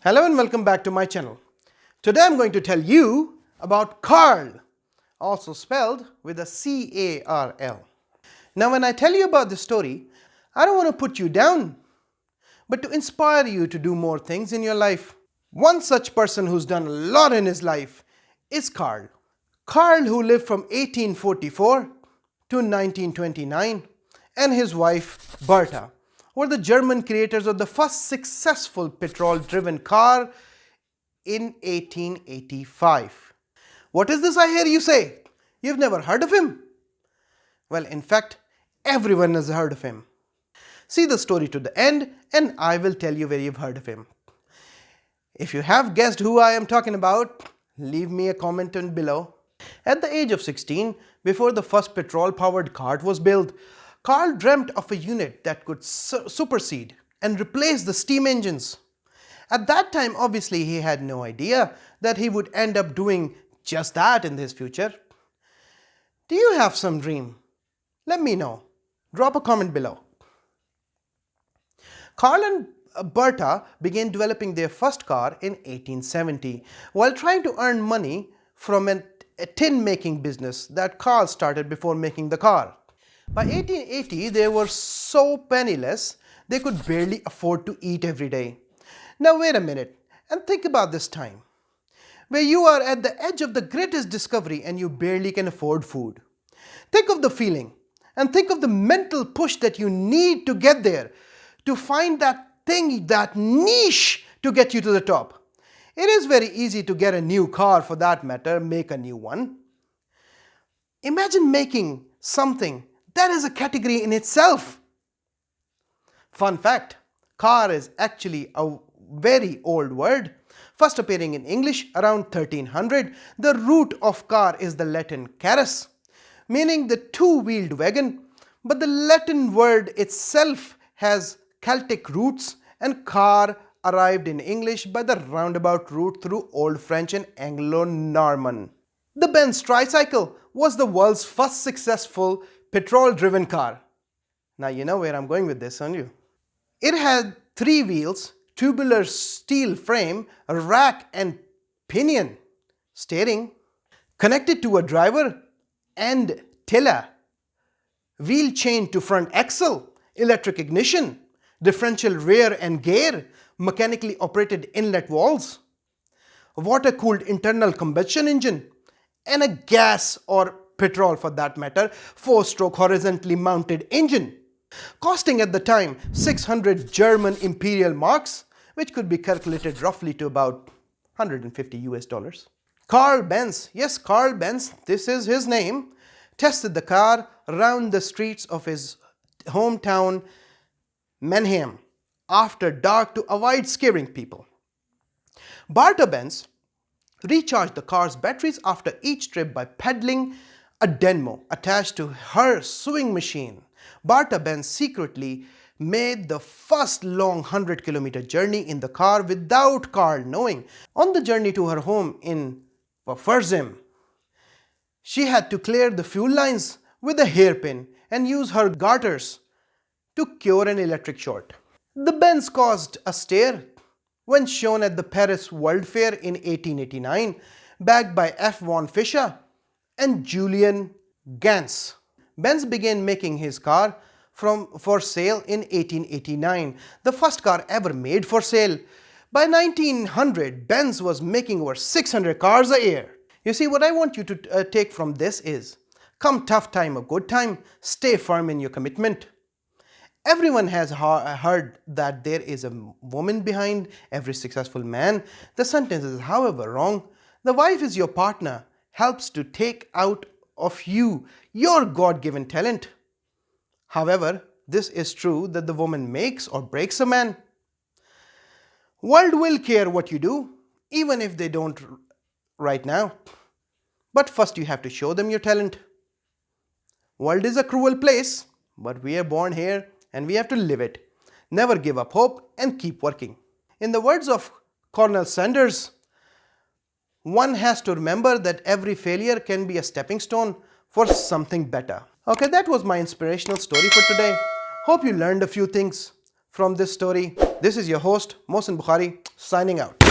Hello and welcome back to my channel. Today I'm going to tell you about Karl, also spelled with a C-A-R-L. Now when I tell you about this story, I don't want to put you down, but to inspire you to do more things in your life. One such person who's done a lot in his life is Karl. Karl, who lived from 1844 to 1929, and his wife Bertha were the German creators of the first successful petrol-driven car in 1885. What is this I hear you say? You've never heard of him? Well, in fact, everyone has heard of him. See the story to the end and I will tell you where you've heard of him. If you have guessed who I am talking about, leave me a comment down below. At the age of 16, before the first petrol-powered cart was built, Karl dreamt of a unit that could supersede and replace the steam engines. At that time, obviously, he had no idea that he would end up doing just that in his future. Do you have some dream? Let me know. Drop a comment below. Karl and Bertha began developing their first car in 1870 while trying to earn money from a tin making business that Karl started before making the car. By 1880, they were so penniless they could barely afford to eat every day. Now wait a minute and think about this time, where you are at the edge of the greatest discovery and you barely can afford food. Think of the feeling and think of the mental push that you need to get there, to find that thing, that niche to get you to the top. It is very easy to get a new car, for that matter, make a new one. Imagine making something that is a category in itself. Fun fact, car is actually a very old word, first appearing in English around 1300. The root of car is the Latin carus, meaning the two-wheeled wagon, but the Latin word itself has Celtic roots, and car arrived in English by the roundabout route through Old French and Anglo-Norman. The Benz tricycle was the world's first successful petrol-driven car. Now you know where I'm going with this, don't you? It had 3 wheels, tubular steel frame, a rack and pinion, steering, connected to a driver and tiller, wheel chain to front axle, electric ignition, differential rear and gear, mechanically operated inlet valves, water-cooled internal combustion engine, and a gas or petrol, for that matter, 4-stroke horizontally mounted engine, costing at the time 600 German imperial marks, which could be calculated roughly to about 150 US dollars. Karl Benz, yes, Karl Benz, this is his name, tested the car around the streets of his hometown Mannheim after dark to avoid scaring people. Bertha Benz recharged the car's batteries after each trip by pedaling a dynamo attached to her sewing machine. Bertha Benz secretly made the first long 100-kilometer journey in the car without Karl knowing. On the journey to her home in Pforzheim, she had to clear the fuel lines with a hairpin and use her garters to cure an electric short. The Benz caused a stir when shown at the Paris World Fair in 1889, backed by F. von Fischer and Julian Ganz. Benz began making his car for sale in 1889, the first car ever made for sale. By 1900, Benz was making over 600 cars a year. You see, what I want you to take from this is, come tough time or good time, stay firm in your commitment. Everyone has heard that there is a woman behind every successful man. The sentence is, however, wrong. The wife is your partner, helps to take out of you your God-given talent. However, this is true that the woman makes or breaks a man. World will care what you do, even if they don't right now. But first you have to show them your talent. World is a cruel place, but we are born here and we have to live it. Never give up hope and keep working. In the words of Colonel Sanders, one has to remember that every failure can be a stepping stone for something better. Okay, that was my inspirational story for today. Hope you learned a few things from this story. This is your host, Mohsen Bukhari, signing out.